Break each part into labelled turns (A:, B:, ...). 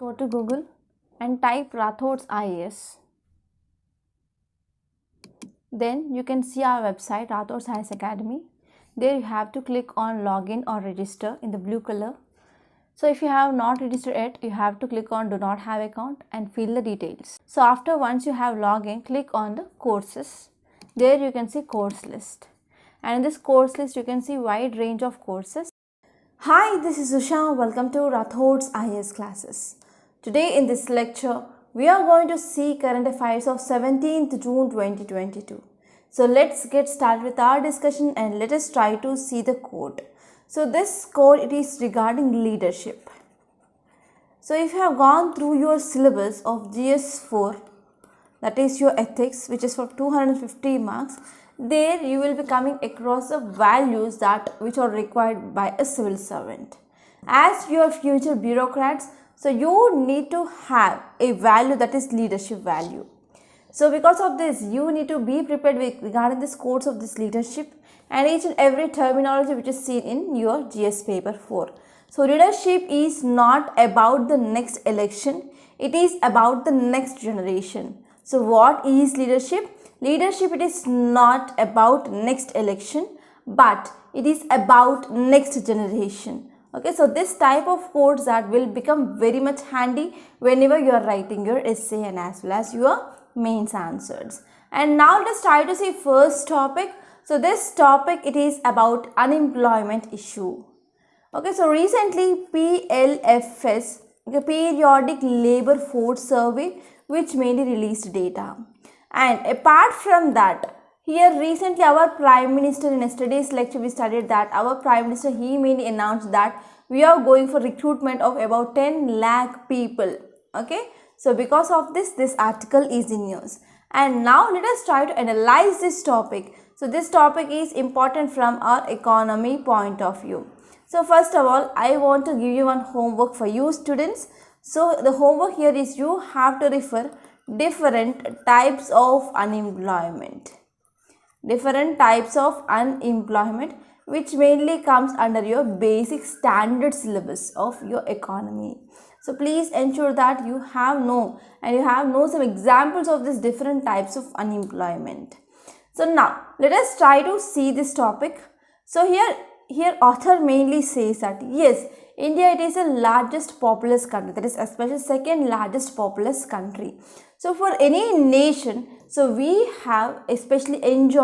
A: Go to Google and type Rathod's IAS. Then you can see our website, Rathod's IAS Academy. There you have to click on login or register in the blue color. So if you have not registered yet, you have to click on do not have account and fill the details. So once you have login, click on the courses. There you can see course list. And in this course list, you can see wide range of courses. Hi, this is Usha. Welcome to Rathod's IAS classes. Today in this lecture, we are going to see current affairs of 17th June 2022. So let's get started with our discussion and let us try to see the code. So this code, it is regarding leadership. So if you have gone through your syllabus of GS4, that is your ethics, which is for 250 marks, there you will be coming across the values which are required by a civil servant. As your future bureaucrats, so you need to have a value that is leadership value. So because of this, you need to be prepared regarding this codes of this leadership and each and every terminology which is seen in your GS paper 4. So leadership is not about the next election, it is about the next generation. So what is leadership? Leadership, it is not about next election, but it is about next generation. Okay, so this type of codes that will become very much handy whenever you are writing your essay and as well as your mains answers. And now let us try to see first topic. So this topic, it is about unemployment issue. Okay, so recently PLFS, the Periodic Labor Force Survey, which mainly released data. And apart from that, here recently our Prime Minister, in yesterday's lecture we studied that our Prime Minister, he mainly announced that we are going for recruitment of about 10 lakh people. Okay, so because of this article is in news. And now let us try to analyze this topic. So this topic is important from our economy point of view. So first of all, I want to give you one homework for you students. So the homework here is you have to refer different types of unemployment. Different types of unemployment which mainly comes under your basic standard syllabus of your economy. So please ensure that you have some examples of these different types of unemployment. So now let us try to see this topic. So here author mainly says that yes, India, it is the largest populous country, that is especially second largest populous country. So for any nation, so we have advantage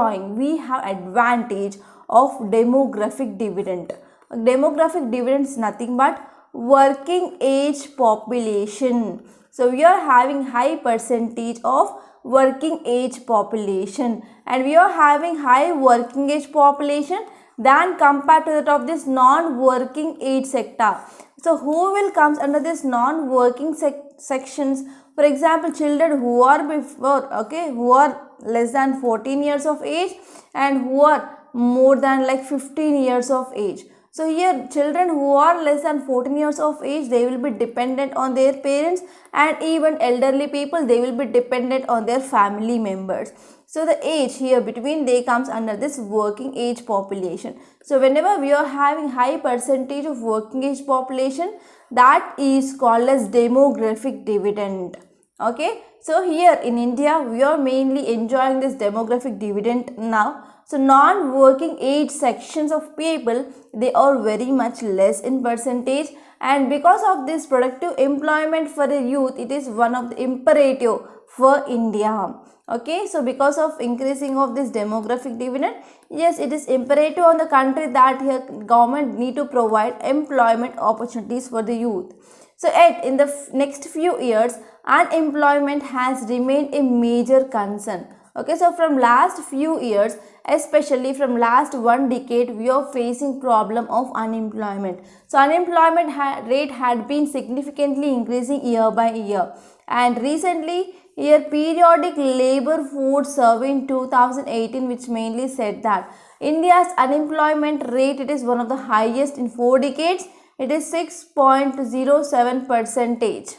A: of demographic dividend. Demographic dividend is nothing but working age population. So we are having high percentage of working age population, and we are having high working age population than compared to that of this non-working age sector. So who will comes under this non-working sections? For example, children who are who are less than 14 years of age and who are more than like 15 years of age. So here children who are less than 14 years of age, they will be dependent on their parents, and even elderly people, they will be dependent on their family members. So the age here between they comes under this working age population. So whenever we are having high percentage of working age population, that is called as demographic dividend. Okay, so here in India, we are mainly enjoying this demographic dividend now. So non-working age sections of people, they are very much less in percentage, and because of this productive employment for the youth, it is one of the imperative for India. Okay, so because of increasing of this demographic dividend, yes, it is imperative on the country that here government need to provide employment opportunities for the youth. So yet in the next few years, unemployment has remained a major concern. Okay, so from last few years, especially from last one decade, we are facing problem of unemployment. So unemployment rate had been significantly increasing year by year, and recently here Periodic Labor Force Survey in 2018, which mainly said that India's unemployment rate, it is one of the highest in 4 decades. It is 6.07%.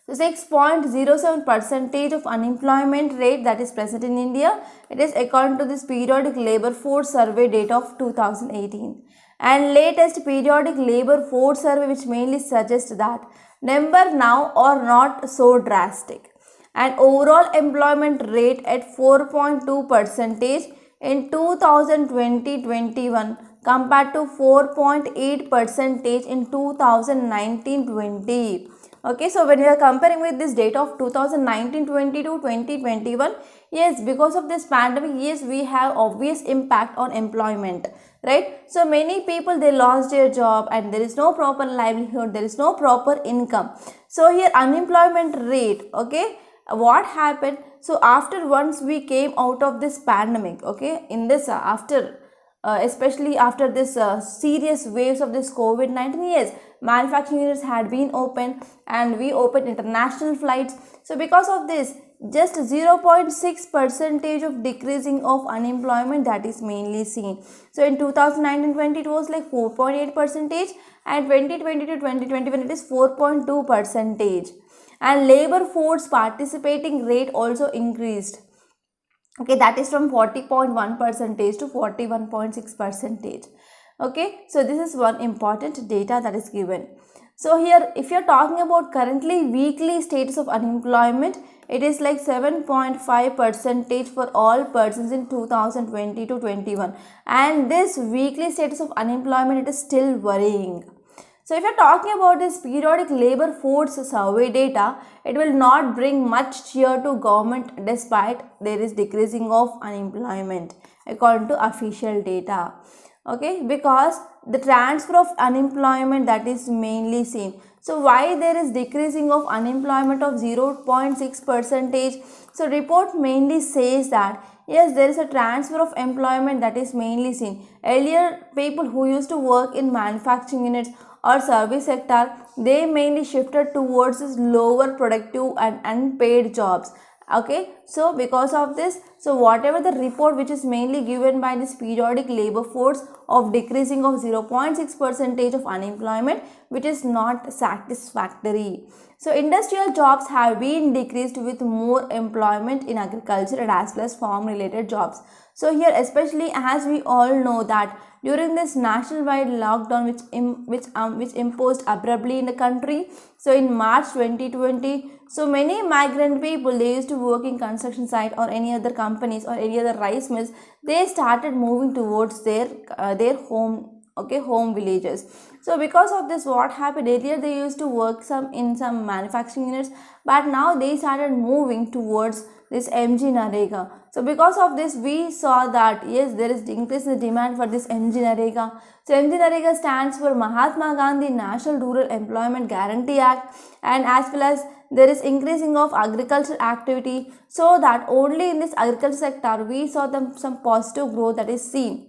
A: So 6.07 percentage of unemployment rate that is present in India. It is according to this periodic labor force survey data of 2018. And latest periodic labor force survey which mainly suggests that number now are not so drastic. And overall employment rate at 4.2 percentage in 2020-21 compared to 4.8 percentage in 2019-20. Okay, so when we are comparing with this data of 2019-20 to 2021, yes, because of this pandemic, yes, we have obvious impact on employment, right? So many people, they lost their job and there is no proper livelihood, there is no proper income. So here unemployment rate, okay, what happened? So after once we came out of this pandemic, okay, in this especially after this serious waves of this COVID-19, yes, manufacturing units had been opened and we opened international flights. So because of this, just 0.6 percentage of decreasing of unemployment that is mainly seen. So in 2019-20 it was like 4.8 percentage and 2020 to 2021 it is 4.2 percentage. And labor force participating rate also increased. Okay, that is from 40.1 percentage to 41.6 percentage. Okay, so this is one important data that is given. So here if you are talking about currently weekly status of unemployment, it is like 7.5 percentage for all persons in 2020 to 21, and this weekly status of unemployment, it is still worrying. So if you are talking about this periodic labor force survey data, it will not bring much cheer to government despite there is decreasing of unemployment according to official data. Okay, because the transfer of unemployment that is mainly seen. So why there is decreasing of unemployment of 0.6 percentage? So report mainly says that yes, there is a transfer of employment that is mainly seen. Earlier people who used to work in manufacturing units or service sector, they mainly shifted towards this lower productive and unpaid jobs. Okay, so because of this, so whatever the report which is mainly given by this periodic labor force of decreasing of 0.6 percentage of unemployment, which is not satisfactory. So industrial jobs have been decreased with more employment in agriculture and as well as farm related jobs. So here especially as we all know that during this nationwide lockdown which imposed abruptly in the country, so in March 2020, so many migrant people, they used to work in construction site or any other companies or any other rice mills, they started moving towards their home villages. So because of this, what happened, earlier they used to work in some manufacturing units, but now they started moving towards this MG Narega. So because of this, we saw that yes, there is increase in the demand for this MG Narega. So MG Narega stands for Mahatma Gandhi National Rural Employment Guarantee Act, and as well as there is increasing of agriculture activity, so that only in this agriculture sector we saw some positive growth that is seen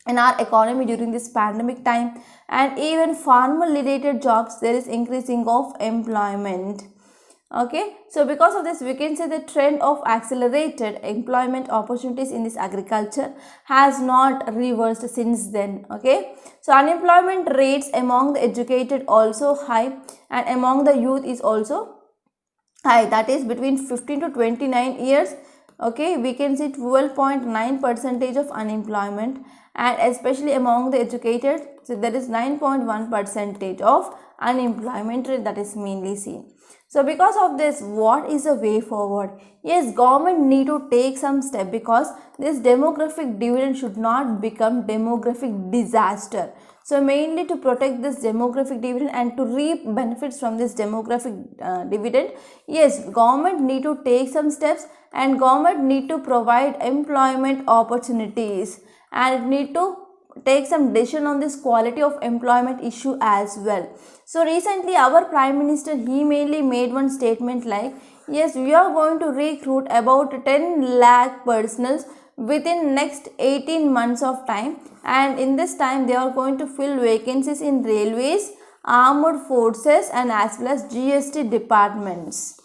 A: in our economy during this pandemic time. And even farmer related jobs, there is increasing of employment. Okay, so because of this, we can say the trend of accelerated employment opportunities in this agriculture has not reversed since then. Okay, so unemployment rates among the educated also high, and among the youth is also high, that is between 15 to 29 years. Okay, we can see 12.9 percentage of unemployment, and especially among the educated, so there is 9.1 percentage of unemployment rate that is mainly seen. So because of this, what is the way forward? Yes, government need to take some step, because this demographic dividend should not become demographic disaster. So mainly to protect this demographic dividend and to reap benefits from this demographic dividend, yes, government need to take some steps, and government need to provide employment opportunities, and it need to take some decision on this quality of employment issue as well. So recently our Prime Minister, he mainly made one statement like, yes, we are going to recruit about 10 lakh personals within next 18 months of time, and in this time they are going to fill vacancies in railways, armed forces, and as well as GST departments.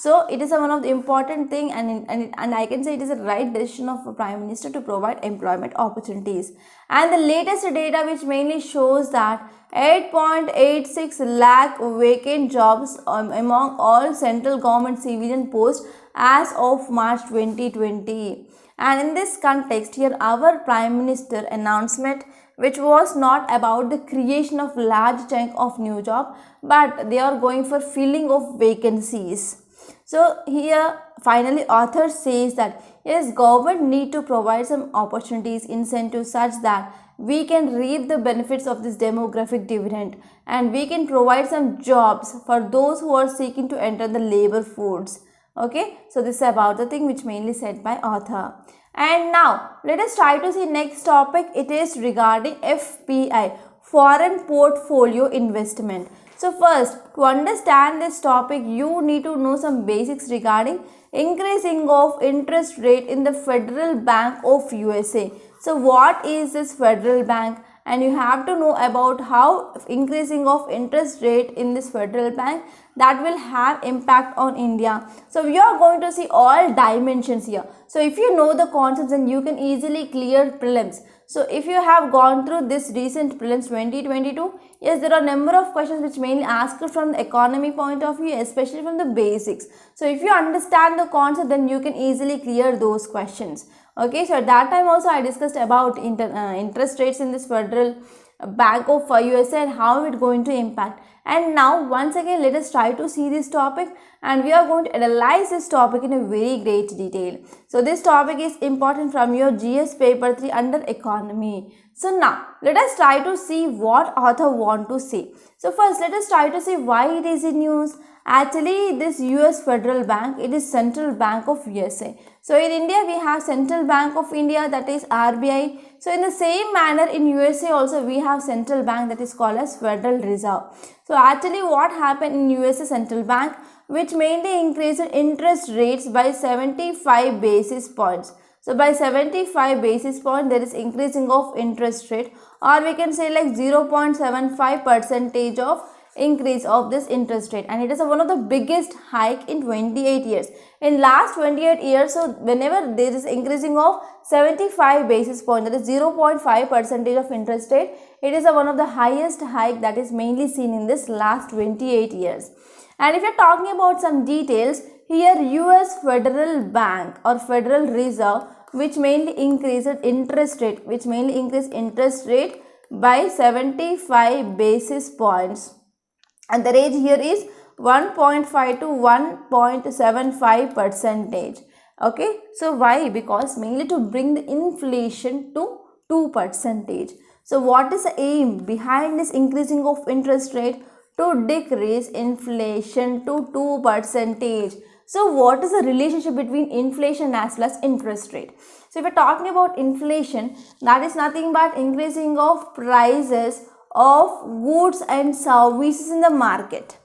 A: So it is one of the important thing, and I can say it is a right decision of a Prime Minister to provide employment opportunities. And the latest data which mainly shows that 8.86 lakh vacant jobs among all central government civilian posts as of March 2020. And in this context, here our Prime Minister announcement, which was not about the creation of large chunk of new job, but they are going for filling of vacancies. So here finally author says that yes, government need to provide some opportunities, incentives such that we can reap the benefits of this demographic dividend, and we can provide some jobs for those who are seeking to enter the labor force. Okay, so this is about the thing which mainly said by author. And now let us try to see next topic. It is regarding FPI, foreign portfolio investment. So first, to understand this topic, you need to know some basics regarding increasing of interest rate in the Federal Bank of USA. So what is this Federal Bank? And you have to know about how increasing of interest rate in this Federal Bank that will have impact on India. So we are going to see all dimensions here. So if you know the concepts, then you can easily clear prelims. So if you have gone through this recent prelims 2022, yes, there are a number of questions which mainly asked from the economy point of view, especially from the basics. So if you understand the concept, then you can easily clear those questions. Okay, so at that time also I discussed about interest rates in this Federal Bank of USA and how it going to impact. And now once again let us try to see this topic, and we are going to analyze this topic in a very great detail. So this topic is important from your GS paper 3 under economy. So now let us try to see what author want to say. So first let us try to see why it is in news. Actually this US Federal Bank, it is Central Bank of USA. So in India we have Central Bank of India, that is RBI. So in the same manner in USA also we have Central Bank, that is called as Federal Reserve. So actually what happened in USA Central Bank, which mainly increased interest rates by 75 basis points. So by 75 basis points there is increasing of interest rate, or we can say like 0.75 percentage of increase of this interest rate, and it is one of the biggest hike in 28 years. In last 28 years, so whenever there is increasing of 75 basis points, that is 0.5 percentage of interest rate, it is one of the highest hike that is mainly seen in this last 28 years. And if you are talking about some details, here US Federal Bank or Federal Reserve, which mainly increased interest rate, by 75 basis points. And the range here is 1.5 to 1.75 percentage. Okay, so why? Because mainly to bring the inflation to 2%. So what is the aim behind this increasing of interest rate? To decrease inflation to 2%. So what is the relationship between inflation as well as interest rate? So if we are talking about inflation, that is nothing but increasing of prices of goods and services in the market.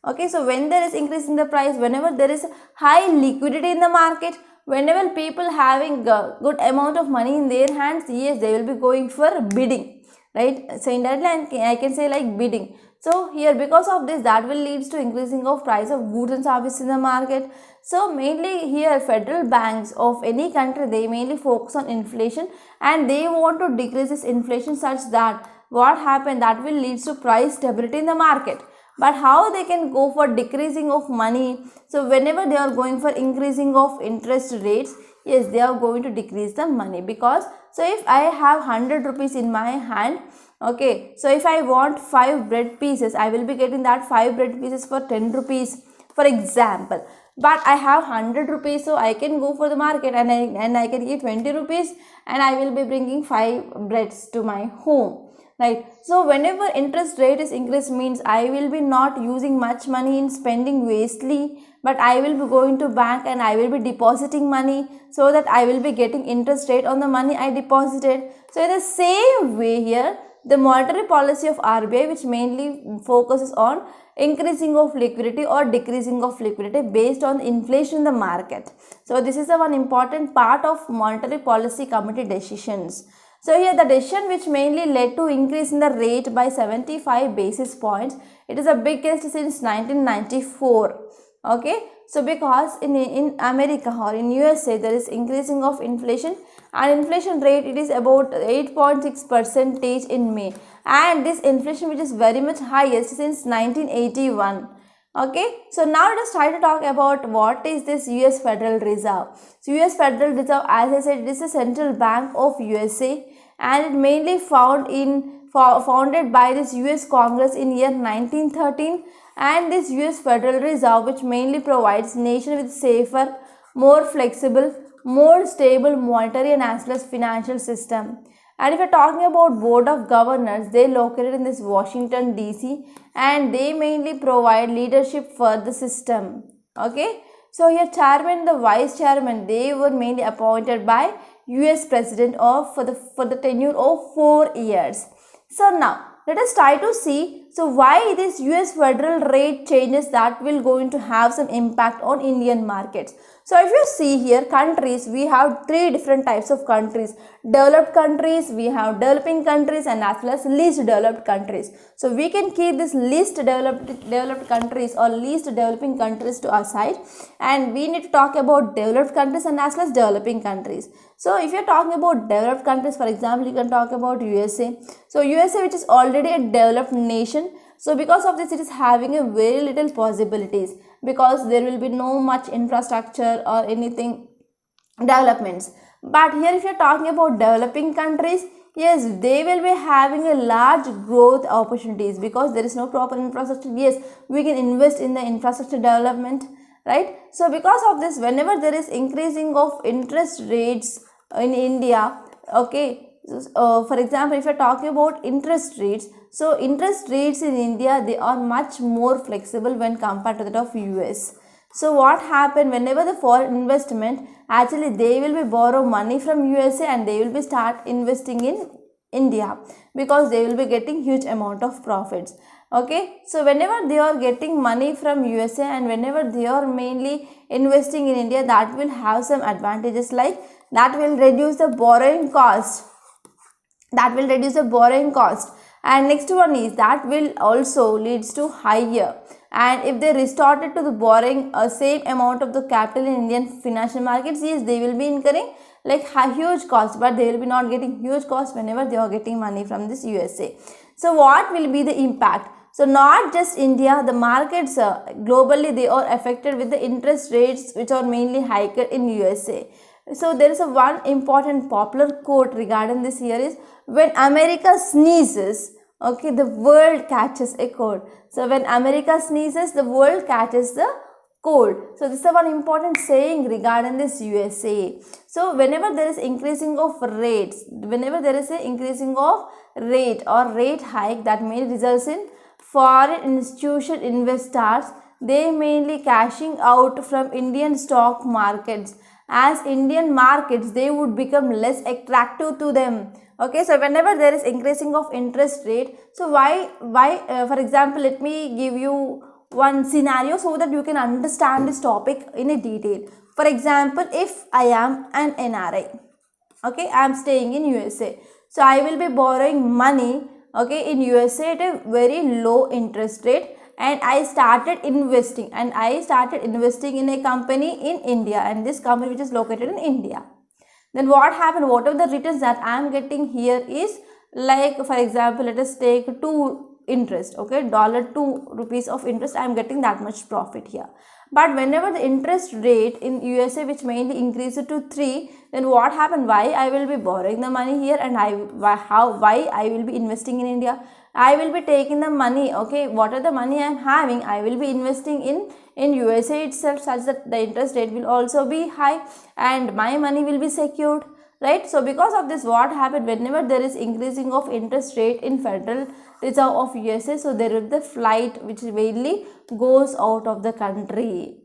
A: Okay, so when there is increase in the price, whenever there is high liquidity in the market, whenever people having a good amount of money in their hands, yes, they will be going for bidding, right? So in that line I can say like bidding. So here because of this, that will leads to increasing of price of goods and services in the market. So mainly here federal banks of any country, they mainly focus on inflation, and they want to decrease this inflation such that what happened, that will lead to price stability in the market. But how they can go for decreasing of money? So whenever they are going for increasing of interest rates, yes, they are going to decrease the money. Because so if I have 100 rupees in my hand, okay, so if I want 5 bread pieces, I will be getting that 5 bread pieces for 10 rupees for example. But I have 100 rupees, so I can go for the market and I can give 20 rupees and I will be bringing 5 breads to my home. Right. So whenever interest rate is increased, means I will be not using much money in spending wastely, but I will be going to bank and I will be depositing money, so that I will be getting interest rate on the money I deposited. So in the same way here, the monetary policy of RBI, which mainly focuses on increasing of liquidity or decreasing of liquidity based on inflation in the market. So this is the one important part of monetary policy committee decisions. So here the decision which mainly led to increase in the rate by 75 basis points, it is the biggest since 1994. Okay, So because in America or in USA there is increasing of inflation, and inflation rate it is about 8.6% in May, and this inflation which is very much highest since 1981. Okay, so now let us try to talk about what is this US Federal Reserve. So US Federal Reserve, as I said, it is a central bank of USA, and it mainly founded by this US Congress in year 1913, and this US Federal Reserve which mainly provides nation with safer, more flexible, more stable monetary and as well as financial system. And if you're talking about Board of Governors, they located in this Washington DC, and they mainly provide leadership for the system. Okay, so here chairman, the vice chairman, they were mainly appointed by US president of for the tenure of 4 years. So now let us try to see why this US federal rate changes that will going to have some impact on Indian markets. So if you see here countries, we have 3 different types of countries: developed countries, we have developing countries, and as well as least developed countries. So we can keep this least developed countries or least developing countries to our side, and we need to talk about developed countries and as well as developing countries. So if you are talking about developed countries, for example, you can talk about USA. So USA, which is already a developed nation, so because of this it is having a very little possibilities, because there will be no much infrastructure or anything developments. But here if you are talking about developing countries, yes, they will be having a large growth opportunities, because there is no proper infrastructure. Yes, we can invest in the infrastructure development, right? So because of this, whenever there is increasing of interest rates in India, okay, for example, if you are talking about interest rates, so interest rates in India, they are much more flexible when compared to that of US. So what happened, whenever the foreign investment, actually they will be borrow money from USA and they will be start investing in India, because they will be getting huge amount of profits. Okay, so whenever they are getting money from USA and whenever they are mainly investing in India, that will have some advantages, like that will reduce the borrowing cost. And next one is that will also leads to higher, and if they resorted to the borrowing a same amount of the capital in Indian financial markets, yes, they will be incurring like huge cost, but they will be not getting huge cost whenever they are getting money from this USA. So what will be the impact? So not just India, the markets globally, they are affected with the interest rates which are mainly hiked in USA. So there is a one important popular quote regarding this here is, when America sneezes, okay, the world catches a cold. So when America sneezes, the world catches the cold. So this is one important saying regarding this USA. So whenever there is increasing of rates, whenever there is a increasing of rate or rate hike, that may results in foreign institution investors, they mainly cashing out from Indian stock markets, as Indian markets, they would become less attractive to them. Okay, so whenever there is increasing of interest rate, so why for example, let me give you one scenario so that you can understand this topic in a detail. For example, if I am an NRI, okay, I am staying in USA, so I will be borrowing money, okay, in USA at a very low interest rate, and I started investing in a company in India, and this company which is located in India. Then what happened, whatever the returns that I am getting here is, like for example, let us take 2 interest, okay, $2 of interest, I am getting that much profit here. But whenever the interest rate in USA which mainly increased to 3, then what happened, why I will be borrowing the money here, and why I will be investing in India? I will be taking the money, okay, whatever the money I am having, I will be investing in USA itself, such that the interest rate will also be high and my money will be secured, right? So because of this, what happened, whenever there is increasing of interest rate in Federal Reserve of USA, so there will be the flight which mainly goes out of the country.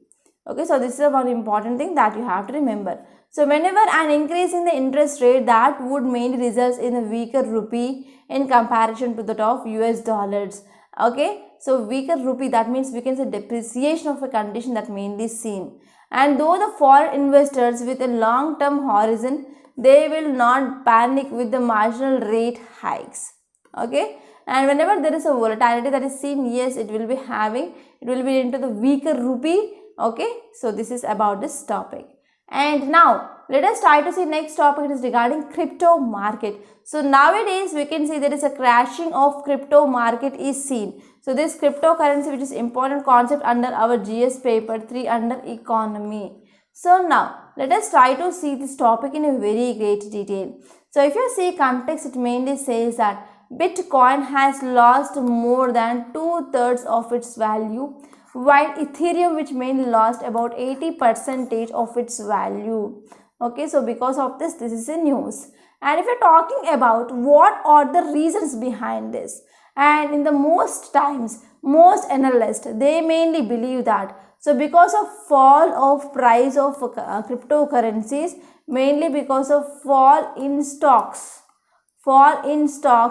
A: Okay, so this is one important thing that you have to remember. So whenever an increase in the interest rate, that would mainly result in a weaker rupee in comparison to that of US dollars. Okay, so weaker rupee, that means we can say depreciation of a condition that mainly seen. And though the foreign investors with a long term horizon, they will not panic with the marginal rate hikes. Okay, and whenever there is a volatility that is seen, yes, it will be into the weaker rupee. Okay, so this is about this topic. And now let us try to see next topic. It is regarding crypto market. So nowadays we can see there is a crashing of crypto market is seen. So this cryptocurrency, which is important concept under our GS paper 3 under economy. So now let us try to see this topic in a very great detail. So if you see context, it mainly says that Bitcoin has lost more than 2/3 of its value, while Ethereum, which mainly lost about 80% of its value. Okay, so because of this is a news. And if you're talking about what are the reasons behind this, and in the most times, most analysts, they mainly believe that, so because of fall of price of cryptocurrencies, mainly because of fall in stocks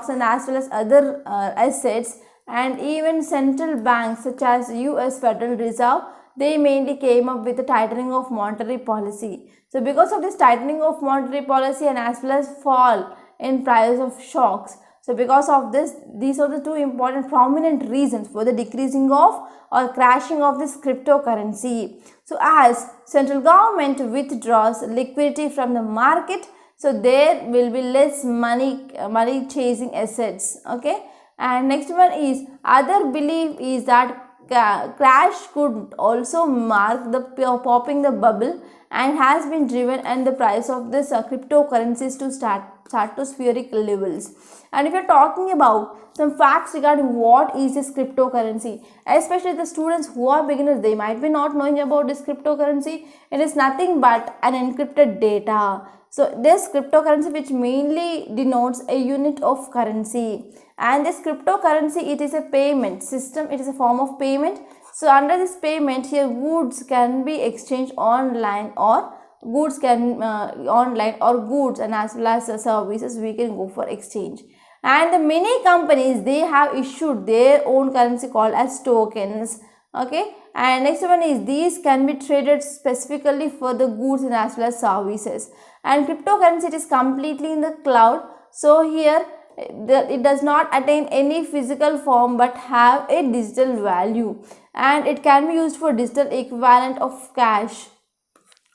A: and as well as other assets, and even central banks such as US Federal Reserve, they mainly came up with the tightening of monetary policy. So because of this tightening of monetary policy and as well as fall in price of stocks, so because of this, these are the two important prominent reasons for the decreasing of or crashing of this cryptocurrency. So as central government withdraws liquidity from the market, so there will be less money chasing assets. Okay, and next one is other belief is that crash could also mark the popping the bubble and has been driven and the price of this cryptocurrencies to stratospheric levels. And if you're talking about some facts regarding what is this cryptocurrency, especially the students who are beginners, they might be not knowing about this cryptocurrency. It is nothing but an encrypted data. So this cryptocurrency, which mainly denotes a unit of currency, and this cryptocurrency, it is a payment system, it is a form of payment. So under this payment here, goods can be exchanged online or goods and as well as services we can go for exchange. And the many companies, they have issued their own currency called as tokens. Okay, and next one is these can be traded specifically for the goods and as well as services. And cryptocurrency, it is completely in the cloud. So here it does not attain any physical form but have a digital value, and it can be used for digital equivalent of cash.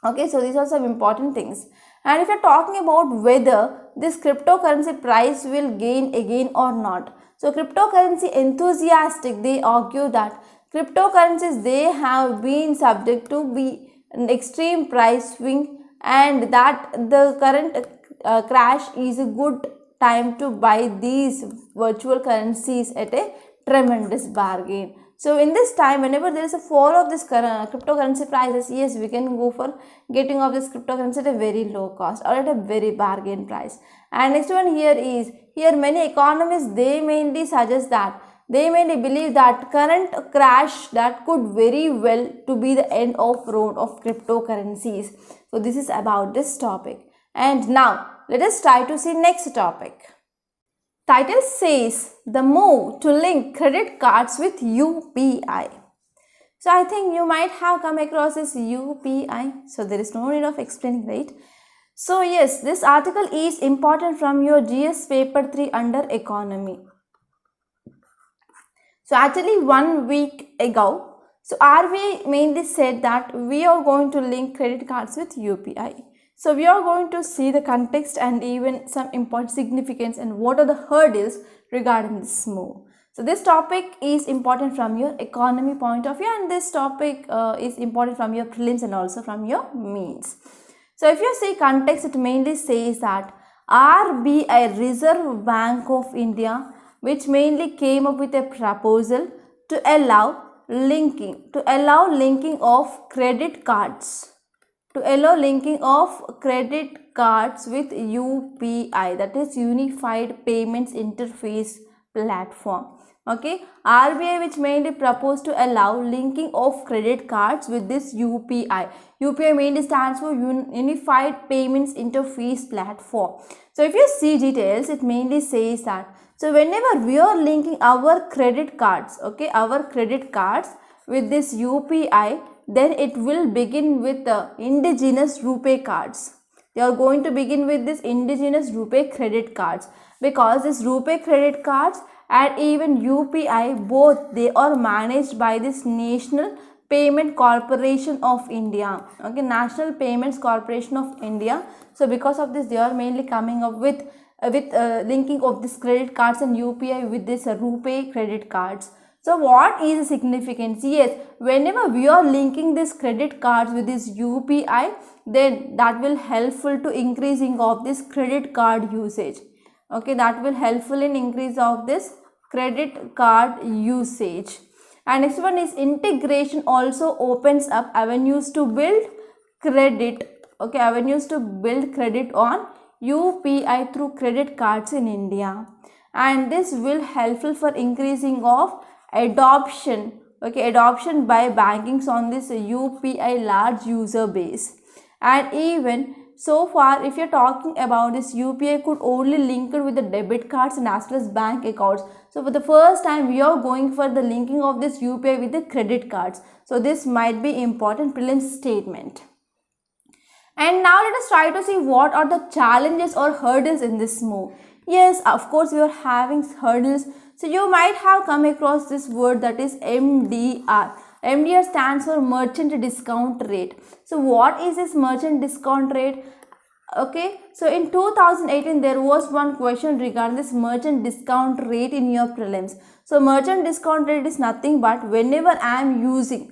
A: Okay, so these are some important things. And if you're talking about whether this cryptocurrency price will gain again or not, so cryptocurrency enthusiastic, they argue that cryptocurrencies, they have been subject to be an extreme price swing, and that the current crash is a good time to buy these virtual currencies at a tremendous bargain. So in this time, whenever there is a fall of this cryptocurrency prices, yes, we can go for getting of this cryptocurrency at a very low cost or at a very bargain price. And next one here is, here many economists, they mainly suggest that, they mainly believe that current crash that could very well to be the end of road of cryptocurrencies. So this is about this topic. And now let us try to see next topic. Title says the move to link credit cards with UPI. So I think you might have come across this UPI. So there is no need of explaining, right? So yes, this article is important from your GS paper 3 under economy. So actually 1 week ago, so RBI mainly said that we are going to link credit cards with UPI. So we are going to see the context and even some important significance and what are the hurdles regarding this move. So this topic is important from your economy point of view, and this topic is important from your prelims and also from your mains. So if you see context, it mainly says that RBI, Reserve Bank of India, which mainly came up with a proposal to allow linking of credit cards. With UPI, that is Unified Payments Interface Platform. Okay, RBI, which mainly proposed to allow linking of credit cards with this UPI. UPI mainly stands for Unified Payments Interface Platform. So if you see details, it mainly says that, so whenever we are linking our credit cards, okay, with this UPI, then it will begin with the indigenous RuPay cards. They are going to begin with this indigenous RuPay credit cards, because this RuPay credit cards and even UPI, both they are managed by this National Payment Corporation of India. Okay, National Payments Corporation of India. So because of this, they are mainly coming up with linking of this credit cards and UPI with this RuPay credit cards. So what is the significance? Yes, whenever we are linking this credit cards with this UPI, then that will helpful to increasing of this credit card usage. Okay, that will helpful in increase of this credit card usage. And next one is integration also opens up avenues to build credit. Okay, avenues to build credit on UPI through credit cards in India. And this will helpful for increasing of adoption. Okay, adoption by bankings on this UPI large user base. And even so far, if you're talking about this, UPI could only link it with the debit cards and as well as bank accounts. So for the first time, we are going for the linking of this UPI with the credit cards. So this might be important prelims statement. And now let us try to see what are the challenges or hurdles in this move. Yes, of course, we are having hurdles. So you might have come across this word, that is MDR. MDR stands for merchant discount rate. So what is this merchant discount rate? Okay, so in 2018 there was one question regarding this merchant discount rate in your prelims. So merchant discount rate is nothing but whenever I am using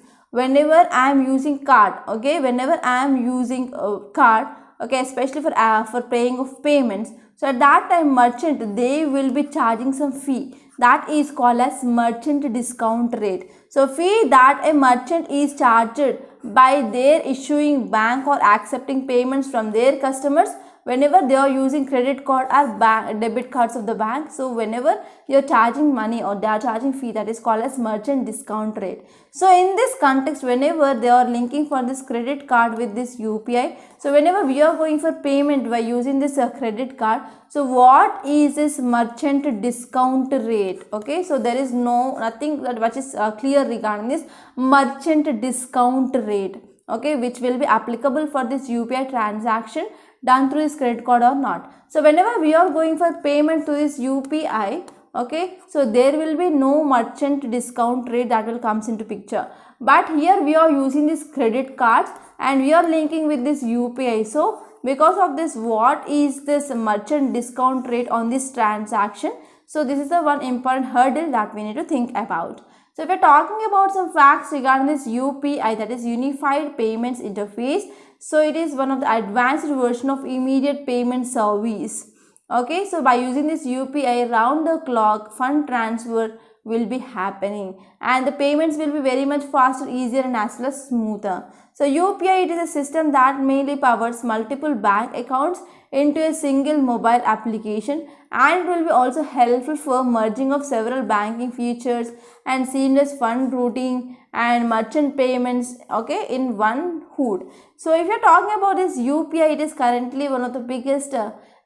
A: card, okay, whenever I am using a card, okay, especially for paying of payments. So at that time merchant, they will be charging some fee, that is called as merchant discount rate. So fee that a merchant is charged by their issuing bank or accepting payments from their customers whenever they are using credit card or debit cards of the bank. So whenever you are charging money or they are charging fee, that is called as merchant discount rate. So in this context, whenever they are linking for this credit card with this UPI, so whenever we are going for payment by using this credit card, so what is this merchant discount rate? Okay, so there is nothing that which is clear regarding this merchant discount rate, okay, which will be applicable for this UPI transaction done through this credit card or not. So whenever we are going for payment to this UPI, okay, so there will be no merchant discount rate that will comes into picture. But here we are using this credit cards and we are linking with this UPI. So because of this, what is this merchant discount rate on this transaction? So this is the one important hurdle that we need to think about. So if we are talking about some facts regarding this UPI, that is Unified Payments Interface, so it is one of the advanced version of immediate payment service. Okay, so by using this UPI, round the clock fund transfer will be happening and the payments will be very much faster, easier and as well as smoother. So UPI, it is a system that mainly powers multiple bank accounts into a single mobile application, and it will be also helpful for merging of several banking features and seamless fund routing and merchant payments, okay, in one hood. So if you are talking about this UPI, it is currently one of the biggest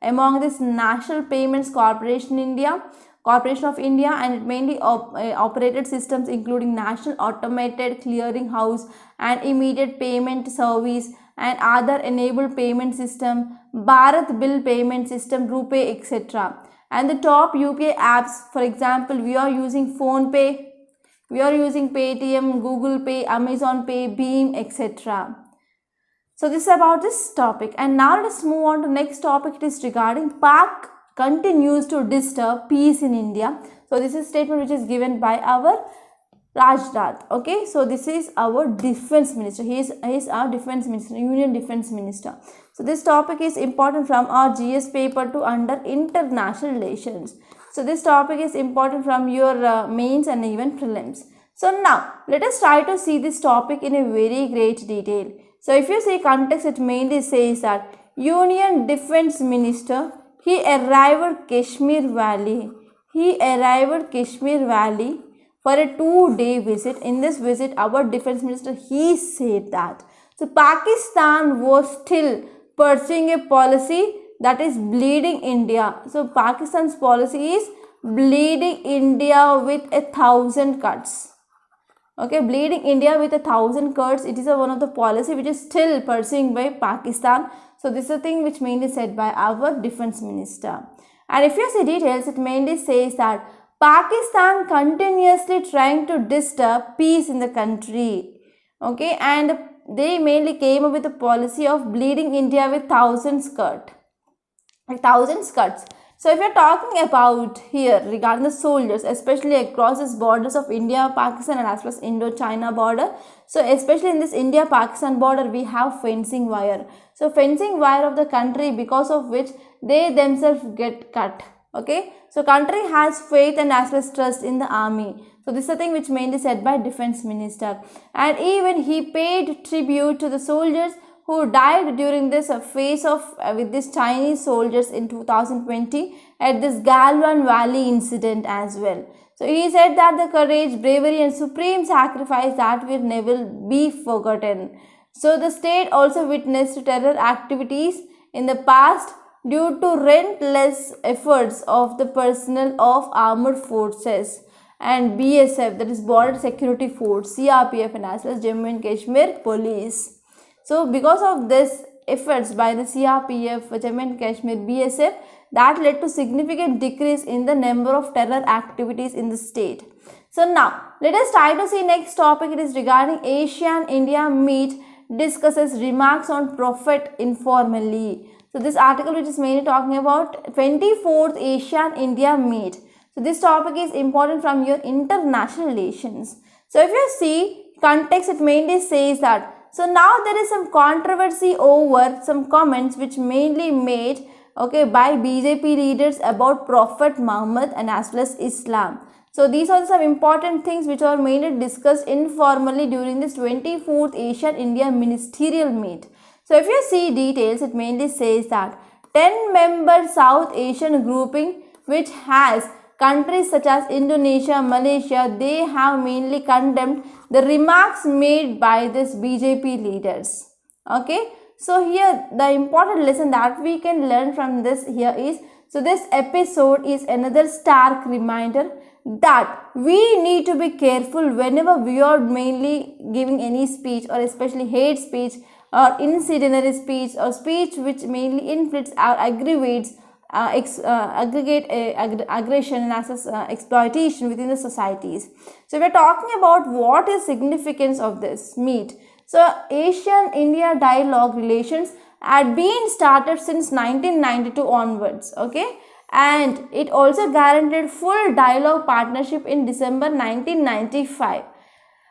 A: among this National Payments Corporation of India, and it mainly operated systems including National Automated Clearing House and Immediate Payment Service and other enabled payment system, Bharat Bill Payment System, RuPay, etc. And the top UPI apps, for example, we are using PhonePe, we are using Paytm, Google Pay, Amazon Pay, Beam, etc. So this is about this topic. And now let's move on to next topic. It is regarding Pak continues to disturb peace in India. So this is a statement which is given by our Rathod. Okay, so this is our defense minister. He is our defense minister, Union Defense Minister. So this topic is important from our GS paper to under international relations. So this topic is important from your mains and even prelims. So now let us try to see this topic in a very great detail. So if you see context, it mainly says that Union Defense Minister, he arrived at Kashmir Valley. He arrived at Kashmir Valley for a 2-day visit. In this visit, our defense minister, he said that so Pakistan was still pursuing a policy that is bleeding India. So Pakistan's policy is bleeding India with 1,000 cuts. Okay, bleeding India with 1,000 cuts. It is one of the policy which is still pursuing by Pakistan. So this is a thing which mainly said by our defense minister. And if you see details, it mainly says that Pakistan continuously trying to disturb peace in the country. Okay, and they mainly came up with a policy of bleeding India with 1,000 skirts. So if you're talking about here regarding the soldiers, especially across the borders of India, Pakistan and as well as Indo-China border. So especially in this India-Pakistan border, we have fencing wire. So fencing wire of the country, because of which they themselves get cut. Okay, so country has faith and as well as trust in the army. So this is the thing which mainly said by defense minister, and even he paid tribute to the soldiers who died during this phase of with these Chinese soldiers in 2020 at this Galwan Valley incident as well. So he said that the courage, bravery and supreme sacrifice that will never be forgotten. So the state also witnessed terror activities in the past due to relentless efforts of the personnel of armed forces and BSF, that is Border Security Force, CRPF and as well as Jammu and Kashmir Police. So because of this efforts by the CRPF, Jammu and Kashmir, BSF, that led to significant decrease in the number of terror activities in the state. So now let us try to see next topic. It is regarding ASEAN-India meet discusses remarks on prophet informally. So this article which is mainly talking about 24th ASEAN-India meet. So this topic is important from your international relations. So if you see context, it mainly says that so now there is some controversy over some comments which mainly made by BJP leaders about Prophet Muhammad and as well as Islam. So these are some important things which are mainly discussed informally during this 24th ASEAN-India ministerial meet. So if you see details, it mainly says that 10-member South Asian grouping which has countries such as Indonesia, Malaysia, they have mainly condemned the remarks made by this BJP leaders. Okay, so here the important lesson that we can learn from this here is, so this episode is another stark reminder that we need to be careful whenever we are mainly giving any speech, or especially hate speech or incendiary speech or speech which mainly inflicts or aggravates aggression and as exploitation within the societies. So we are talking about what is significance of this meet. So ASEAN-India dialogue relations had been started since 1992 onwards. Okay, and it also guaranteed full dialogue partnership in December 1995.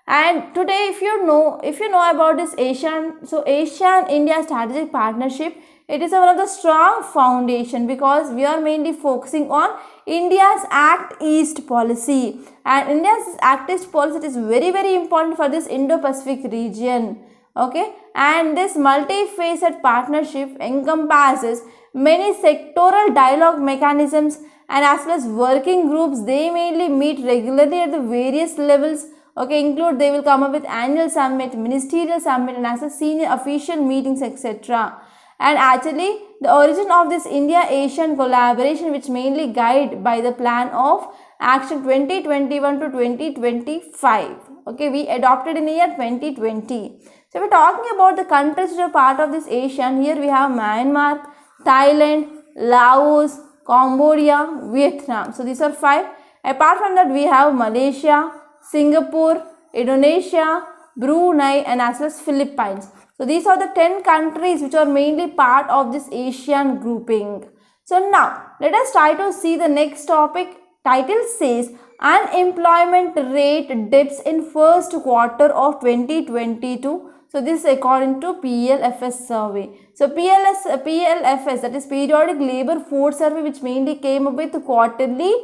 A: And today, if you know about this ASEAN-India strategic partnership, it is one of the strong foundation because we are mainly focusing on India's Act East policy, and India's Act East policy is very important for this Indo-Pacific region. Okay, and this multi-facet partnership encompasses many sectoral dialogue mechanisms and as well as working groups. They mainly meet regularly at the various levels. Okay, they will come up with annual summit, ministerial summit and as a senior official meetings, etc. And actually the origin of this India-ASEAN collaboration which mainly guided by the plan of action 2021 to 2025. Okay, we adopted in the year 2020. So we're talking about the countries which are part of this ASEAN. Here we have Myanmar, Thailand, Laos, Cambodia, Vietnam. So these are 5. Apart from that, we have Malaysia, Singapore, Indonesia, Brunei and as well as Philippines. So these are the 10 countries which are mainly part of this ASEAN grouping. So now let us try to see the next topic. Title says unemployment rate dips in first quarter of 2022. So this is according to PLFS survey. So PLFS, that is Periodic Labour Force Survey, which mainly came up with quarterly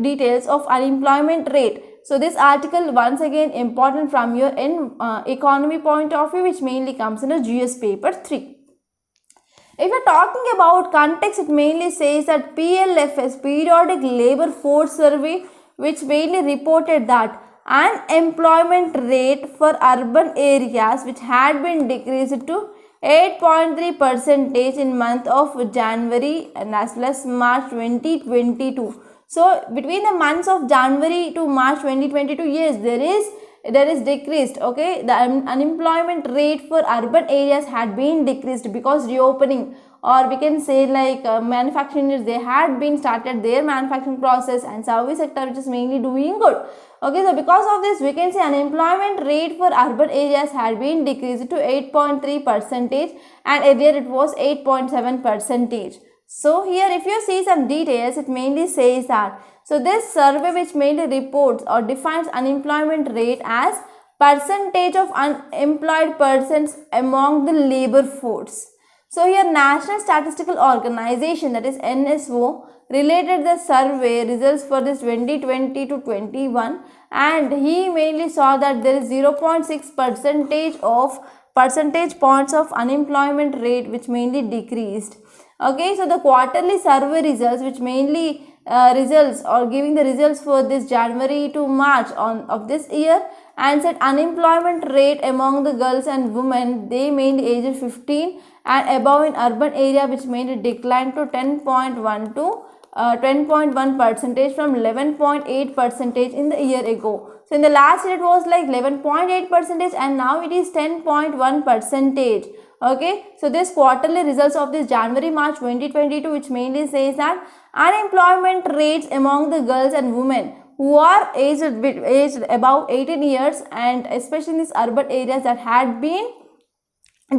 A: details of unemployment rate. So this article once again important from your economy point of view, which mainly comes in a GS paper 3. If you are talking about context, it mainly says that PLFS, Periodic Labour Force Survey, which mainly reported that unemployment rate for urban areas which had been decreased to 8.3% in month of January and as well as March 2022. So between the months of January to March 2022, yes, there is decreased. Okay, the unemployment rate for urban areas had been decreased because reopening or we can say like manufacturing units, they had been started their manufacturing process, and service sector which is mainly doing good. Okay, so because of this we can say unemployment rate for urban areas had been decreased to 8.3% and earlier it was 8.7%. So here if you see some details, it mainly says that, so this survey which mainly reports or defines unemployment rate as percentage of unemployed persons among the labor force. So here National Statistical Organization, that is NSO, related the survey results for this 2020 to 21, and he mainly saw that there is 0.6 percentage points of unemployment rate which mainly decreased. Okay, so the quarterly survey results which mainly results or giving the results for this January to March of this year, and said unemployment rate among the girls and women, they mainly aged 15 and above in urban area, which mainly declined to 10.1 to 10.1% from 11.8% in the year ago. So in the last year it was like 11.8% and now it is 10.1%. Okay, so this quarterly results of this January March 2022 which mainly says that unemployment rates among the girls and women who are aged above 18 years and especially in these urban areas that had been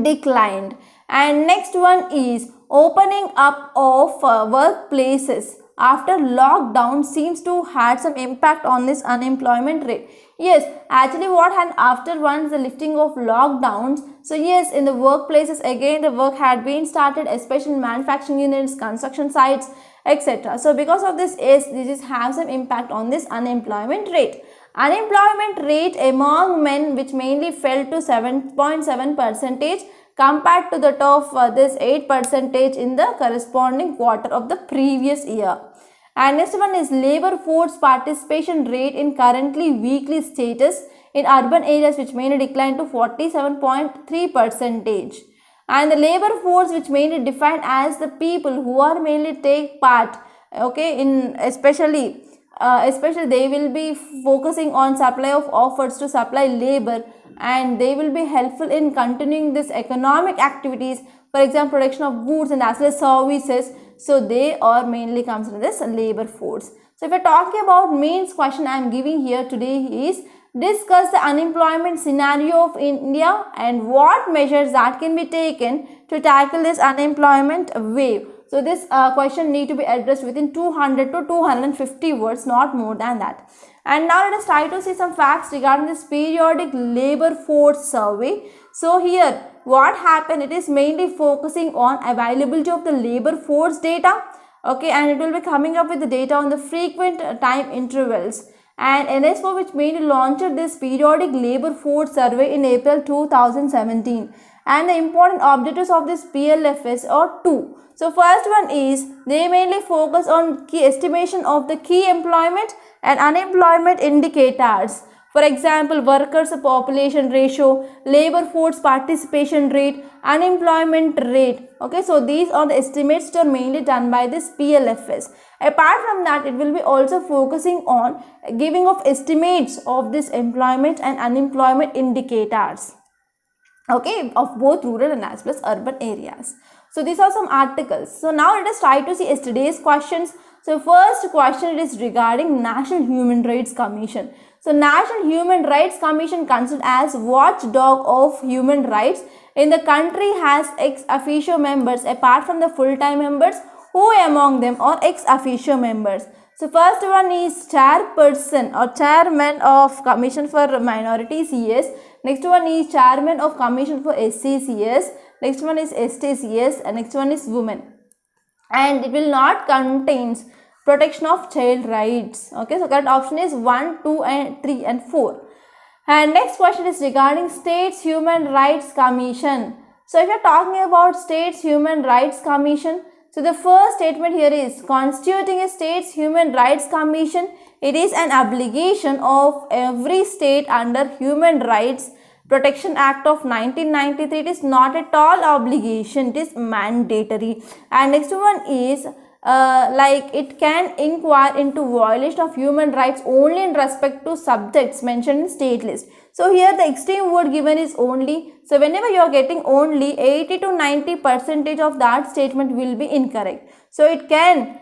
A: declined. And next one is opening up of workplaces after lockdown seems to had some impact on this unemployment rate. Yes, actually what happened after once the lifting of lockdowns, so yes, in the workplaces again the work had been started, especially in manufacturing units, construction sites, etc. So because of this, yes, this has some impact on this unemployment rate. Unemployment rate among men which mainly fell to 7.7% compared to that of this 8% in the corresponding quarter of the previous year. And next one is labor force participation rate in currently weekly status in urban areas which mainly declined to 47.3%. And the labor force which mainly defined as the people who are mainly take part, okay, in especially they will be focusing on supply of offers to supply labor, and they will be helpful in continuing this economic activities, for example production of goods and as well as services. So they are mainly comes under this labor force. So if we are talking about mains question I am giving here today is discuss the unemployment scenario of India and what measures that can be taken to tackle this unemployment wave. So this question need to be addressed within 200 to 250 words, not more than that. And now let us try to see some facts regarding this periodic labor force survey. So here what happened, it is mainly focusing on availability of the labor force data, okay, and it will be coming up with the data on the frequent time intervals. And NSO which mainly launched this periodic labor force survey in April 2017, and the important objectives of this PLFS are two. So first one is they mainly focus on key estimation of the key employment and unemployment indicators. For example, workers population ratio, labor force participation rate, unemployment rate. Okay, so these are the estimates that are mainly done by this PLFS. Apart from that, it will be also focusing on giving of estimates of this employment and unemployment indicators, okay, of both rural and as well as urban areas. So these are some articles. So now let us try to see yesterday's questions. So first question is regarding National Human Rights Commission. So National Human Rights Commission considered as watchdog of human rights in the country has ex officio members apart from the full-time members. Who among them are ex officio members? So first one is chairperson or chairman of Commission for Minorities, yes. Next one is chairman of Commission for SCs, yes. Next one is STs, yes. And next one is women. And it will not contains protection of child rights. Okay, so correct option is 1, 2 and 3 and 4. And next question is regarding States Human Rights Commission. So if you are talking about States Human Rights Commission, so the first statement here is constituting a States Human Rights Commission. It is an obligation of every state under Human Rights Protection Act of 1993. It is not at all obligation, it is mandatory. And next one is like it can inquire into violation of human rights only in respect to subjects mentioned in state list. So here the extreme word given is only. So whenever you are getting only, 80 to 90% of that statement will be incorrect. So it can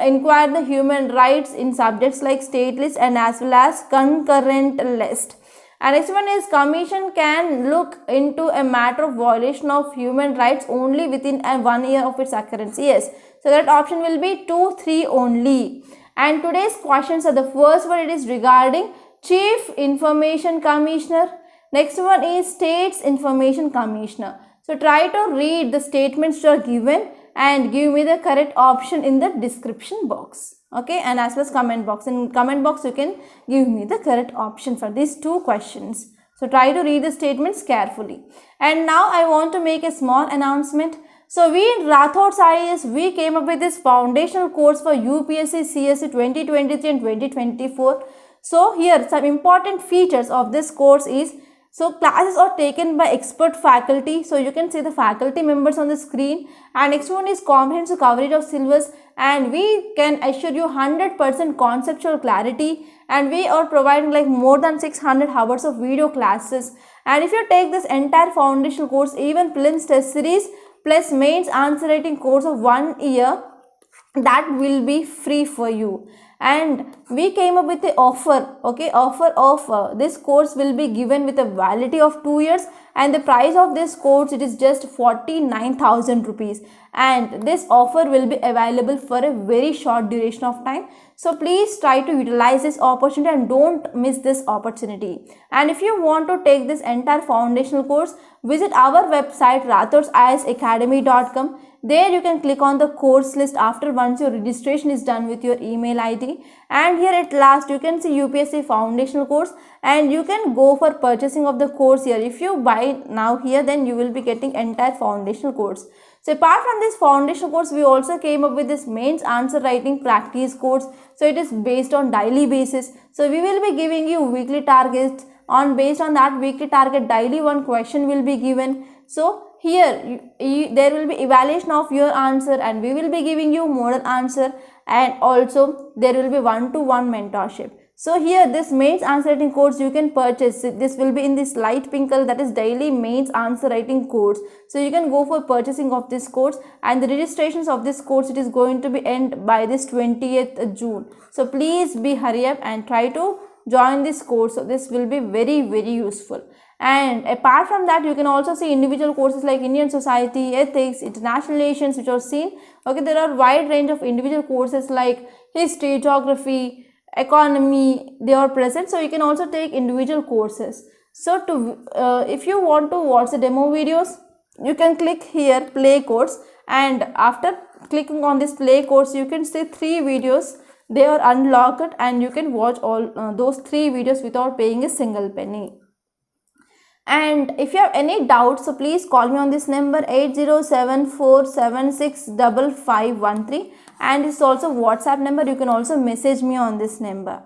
A: inquire the human rights in subjects like state list and as well as concurrent list. And next one is commission can look into a matter of violation of human rights only within 1 year of its occurrence. Yes, so that option will be 2, 3 only. And today's questions are, the first one, it is regarding Chief Information Commissioner. Next one is States Information Commissioner. So try to read the statements that are given and give me the correct option in the description box. Okay, and as well as comment box. In comment box you can give me the correct option for these two questions. So try to read the statements carefully. And now I want to make a small announcement. So we in Rathod IAS, we came up with this foundational course for UPSC CSE 2023 and 2024. So here some important features of this course is, so classes are taken by expert faculty. So you can see the faculty members on the screen. And next one is comprehensive coverage of syllabus, and we can assure you 100% conceptual clarity, and we are providing like more than 600 hours of video classes. And if you take this entire foundational course, even prelims test series plus mains answer writing course of 1 year, that will be free for you. And we came up with the offer, okay, offer of this course will be given with a validity of 2 years, and the price of this course, it is just 49,000 rupees, and this offer will be available for a very short duration of time. So please try to utilize this opportunity and don't miss this opportunity. And if you want to take this entire foundational course, visit our website rathodisacademy.com. There you can click on the course list after once your registration is done with your email ID. And here at last you can see UPSC foundational course, and you can go for purchasing of the course here. If you buy now here, then you will be getting entire foundational course. So apart from this foundational course, we also came up with this mains answer writing practice course. So it is based on daily basis. So we will be giving you weekly targets. Based on that weekly target, daily one question will be given. So here there will be evaluation of your answer, and we will be giving you model answer, and also there will be one-to-one mentorship. So here this mains answer writing course you can purchase. This will be in this light pink color, that is daily mains answer writing course. So you can go for purchasing of this course, and the registrations of this course, it is going to be end by this 20th June. So please be hurry up and try to join this course. So this will be very useful. And apart from that, you can also see individual courses like Indian society, ethics, international relations, which are seen. Okay, there are wide range of individual courses like history, geography, economy, they are present. So you can also take individual courses. So to if you want to watch the demo videos, you can click here play course, and after clicking on this play course, you can see 3 videos. They are unlocked, and you can watch all those 3 videos without paying a single penny. And if you have any doubts, so please call me on this number 8074765513, and it's also WhatsApp number. You can also message me on this number.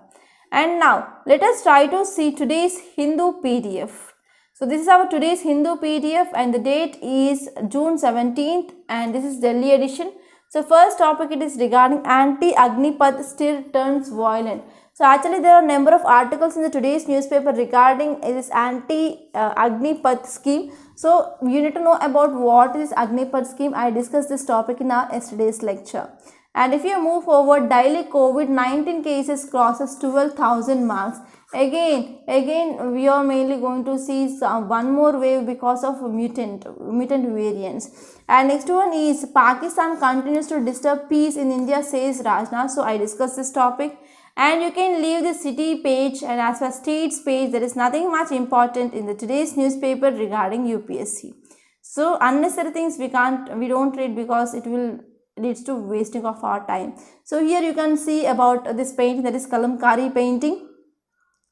A: And now let us try to see today's Hindu PDF. So this is our today's Hindu PDF, and the date is June 17th, and this is Delhi edition. So first topic, it is regarding anti-Agnipath still turns violent. So actually there are a number of articles in the today's newspaper regarding this anti-Agnipath scheme. So you need to know about what is Agnipath scheme. I discussed this topic in our yesterday's lecture. And if you move forward, daily COVID-19 cases crosses 12,000 marks. Again we are mainly going to see one more wave because of mutant variants. And next one is Pakistan continues to disturb peace in India, says Rajnath. So I discussed this topic. And you can leave the city page, and as for states page, there is nothing much important in the today's newspaper regarding UPSC. So unnecessary things we don't read because it will leads to wasting of our time. So here you can see about this painting, that is Kalamkari painting.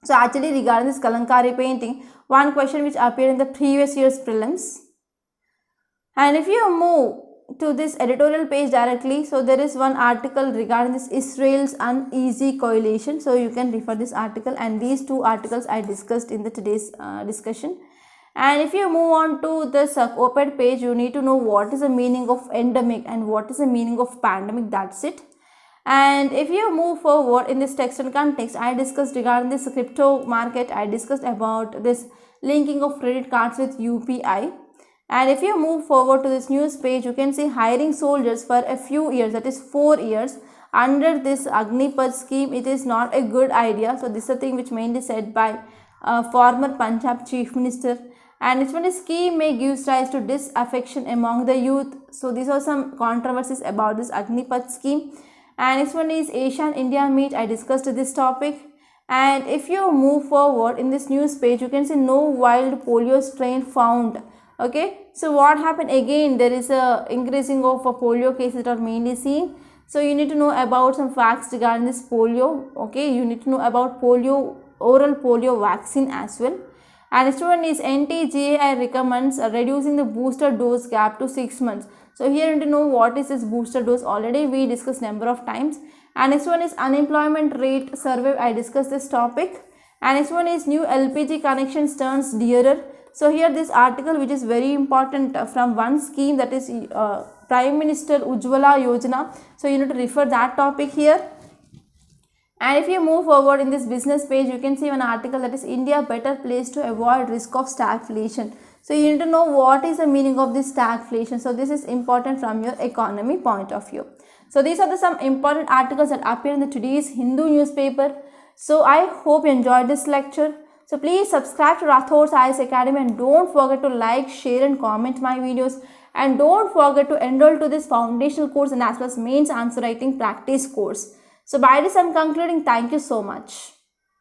A: So actually regarding this Kalamkari painting, one question which appeared in the previous year's prelims. And if you move to this editorial page directly, so there is one article regarding this Israel's uneasy coalition. So you can refer this article, and these 2 articles I discussed in the today's discussion. And if you move on to this op-ed page, you need to know what is the meaning of endemic and what is the meaning of pandemic. That's it. And if you move forward in this text and context, I discussed regarding this crypto market. I discussed about this linking of credit cards with UPI. And if you move forward to this news page, you can see hiring soldiers for a few years, that is 4 years, under this Agnipath scheme. It is not a good idea. So this is the thing which mainly said by former Punjab Chief Minister. And this one is scheme may give rise to disaffection among the youth. So these are some controversies about this Agnipath scheme. And next one is ASEAN-India meet. I discussed this topic. And if you move forward in this news page, you can see no wild polio strain found. Okay, so what happened again? There is a increasing of polio cases that are mainly seen. So you need to know about some facts regarding this polio. Okay, you need to know about polio, oral polio vaccine as well. And next one is NTGA recommends reducing the booster dose gap to 6 months. So here you need to know what is this booster dose. Already we discussed number of times. And next one is unemployment rate survey. I discussed this topic. And next one is new LPG connections turns dearer. So here this article which is very important from one scheme, that is Prime Minister Ujjwala Yojana. So you need to refer that topic here. And if you move forward in this business page, you can see one article that is India better place to avoid risk of stagflation. So you need to know what is the meaning of this stagflation. So this is important from your economy point of view. So these are some important articles that appear in the today's Hindu newspaper. So I hope you enjoyed this lecture. So please subscribe to Rathod's IAS Academy and don't forget to like, share and comment my videos. And don't forget to enroll to this foundational course and as well as mains answer writing practice course. So by this I am concluding. Thank you so much.